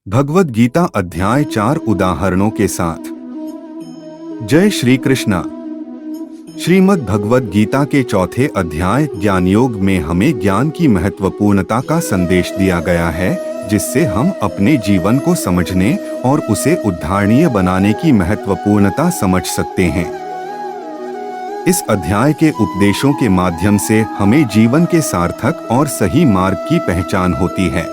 भगवद गीता अध्याय 4 उदाहरणों के साथ। जय श्री कृष्णा। श्रीमद् भगवद गीता के चौथे अध्याय ज्ञान योग में हमें ज्ञान की महत्वपूर्णता का संदेश दिया गया है, जिससे हम अपने जीवन को समझने और उसे उद्धारणीय बनाने की महत्वपूर्णता समझ सकते हैं। इस अध्याय के उपदेशों के माध्यम से हमें जीवन के सार्थक और सही मार्ग की पहचान होती है।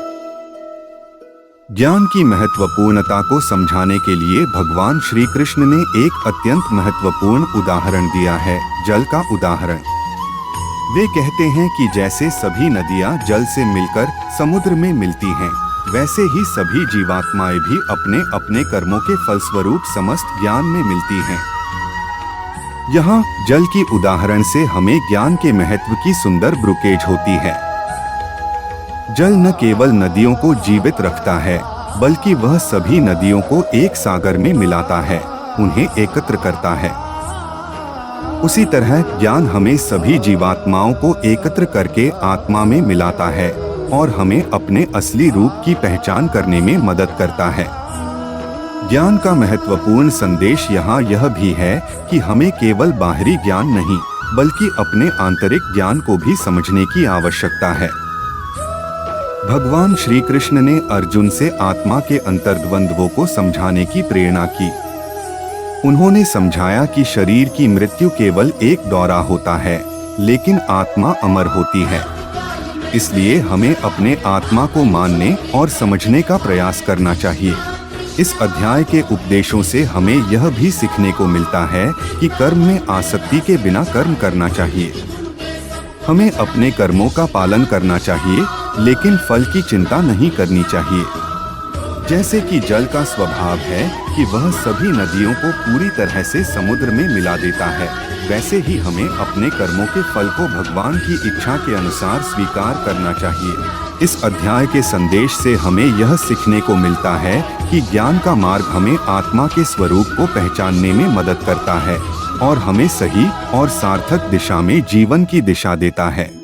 ज्ञान की महत्वपूर्णता को समझाने के लिए भगवान श्री कृष्ण ने एक अत्यंत महत्वपूर्ण उदाहरण दिया है, जल का उदाहरण। वे कहते हैं कि जैसे सभी नदियां जल से मिलकर समुद्र में मिलती हैं, वैसे ही सभी जीवात्माएं भी अपने अपने कर्मों के फलस्वरूप समस्त ज्ञान में मिलती हैं। यहाँ जल की उदाहरण से हमें ज्ञान के महत्व की सुंदर ब्रुकेज होती है। जल न केवल नदियों को जीवित रखता है, बल्कि वह सभी नदियों को एक सागर में मिलाता है, उन्हें एकत्र करता है। उसी तरह ज्ञान हमें सभी जीवात्माओं को एकत्र करके आत्मा में मिलाता है और हमें अपने असली रूप की पहचान करने में मदद करता है। ज्ञान का महत्वपूर्ण संदेश यहाँ यह भी है कि हमें केवल बाहरी ज्ञान नहीं, बल्कि अपने आंतरिक ज्ञान को भी समझने की आवश्यकता है। भगवान श्री कृष्ण ने अर्जुन से आत्मा के अंतर्द्वंद्वों को समझाने की प्रेरणा की। उन्होंने समझाया कि शरीर की मृत्यु केवल एक दौरा होता है, लेकिन आत्मा अमर होती है। इसलिए हमें अपने आत्मा को मानने और समझने का प्रयास करना चाहिए। इस अध्याय के उपदेशों से हमें यह भी सीखने को मिलता है कि कर्म में आसक्ति के बिना कर्म करना चाहिए। हमें अपने कर्मों का पालन करना चाहिए, लेकिन फल की चिंता नहीं करनी चाहिए। जैसे कि जल का स्वभाव है कि वह सभी नदियों को पूरी तरह से समुद्र में मिला देता है, वैसे ही हमें अपने कर्मों के फल को भगवान की इच्छा के अनुसार स्वीकार करना चाहिए। इस अध्याय के संदेश से हमें यह सीखने को मिलता है कि ज्ञान का मार्ग हमें आत्मा के स्वरूप को पहचानने में मदद करता है और हमें सही और सार्थक दिशा में जीवन की दिशा देता है।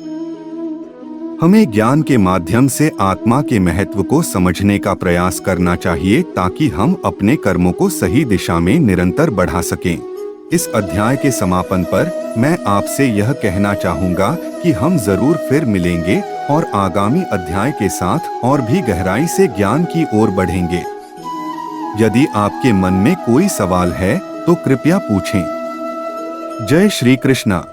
हमें ज्ञान के माध्यम से आत्मा के महत्व को समझने का प्रयास करना चाहिए, ताकि हम अपने कर्मों को सही दिशा में निरंतर बढ़ा सकें। इस अध्याय के समापन पर मैं आपसे यह कहना चाहूँगा कि हम जरूर फिर मिलेंगे और आगामी अध्याय के साथ और भी गहराई से ज्ञान की ओर बढ़ेंगे। यदि आपके मन में कोई सवाल है तो कृपया पूछें। जय श्री कृष्णा।